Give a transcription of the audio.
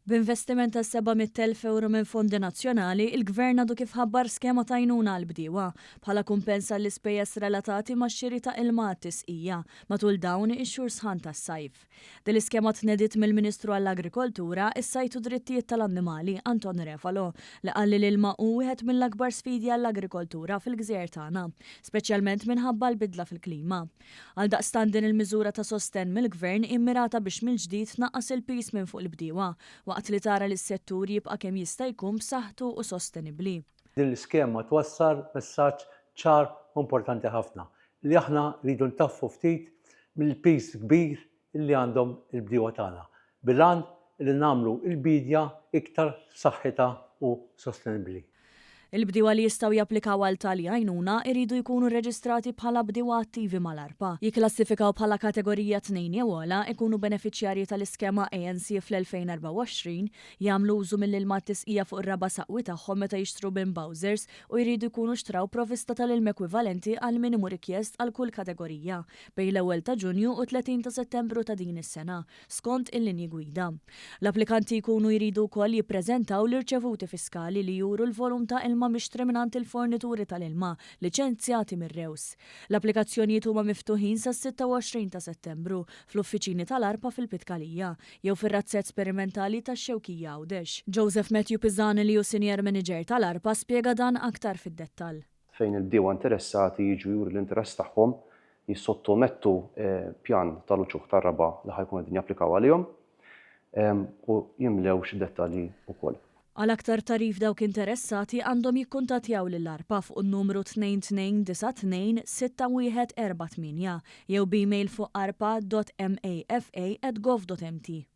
B'investiment ta' 700,000 euro minn fondi nazzjonali, il-Gvern għadu kif ħabbar skema ta' għajnuna għal-bdiewa bħala kumpensa l-ispejjeż relatati ma' xiri ta' ilmat tisqija matul dawn ix-xhur sħan tas-sajf. Din l-iskema tnediet mill-Ministru għall-Agrikoltura, is-sajt u drittijiet tal-annimali Anton Refalo li qalli l-ilma hu wieħed mill-akbar sfidi għall-agrikoltura fil-Gżejjer tagħna, speċjalment minħabba l-bidla fil-klima. Għaldaqstant din il-miżura ta' sostenn mill-Gvern immirata biex mill-ġdid tnaqqas il-pis minn fuq il-bdiewa waqt li tara li s-settur jibqa' kemm jista' jkun b'saħħtu u sostenibbli. Din l-iskema twassal messaġġ ċar u importanti ħafna li aħna rridu ntaffu ftit mill-pis kbir li għandhom il-bdiewa tagħna bil-għan li nagħmlu l-bidja iktar b'saħħitha u sostenibbli. Il-bdiewa li jistgħu japplikaw għal tali għajnuna jridu jkunu rreġistrati bħala bdiewa attivi mal-ARPA. Jiklassifikaw bħala kategorija 2 jew ogħla ikunu benefiċjarji tal-iskema ANC fl-2024, jagħmlu użu mill-ilma tisqija fuq ir-raba' saqwi tagħhom meta jixtru bin Bowsers u jridu jkunu xtraw provvista tal-ilm ekwivalenti għal minimu rikjest għal kull kategorija bejn l-1 ta' Ġunju u 30 ta' Settembru ta' din is-sena, skont il-linji gwida. L-applikanti jkunu jridu wkoll jippreżentaw l-irċevuti fiskali li juru l-volum ta' ilma mixtri mingħand il-fornituri tal-ilma liċenzjati mir-Rews. L-applikazzjonijiet huma miftuħin sas-26 ta' Settembru fl-uffiċini tal-ARPA fil-Pitkalija jew fir-razzett sperimentali tax-Xewkija Għawdex. Joseph Matthew Pizzani li hu Senior Manager tal-ARPA spjega dan aktar fid-dettall. Fejn il-bdiewa interessati jiġu juru l-interess tagħhom jissottomettu pjan tal-uċuħ tar-raba li ħajkun qegħdin japplikaw għalihom u jimlew xi dettalji wkoll. Għal aktar tarif dawk interessati għandhom jikkuntattjaw lill-ARPA fuq in-numru 2292 6148 jew b'email fuq arpa.mafa@gov.mt.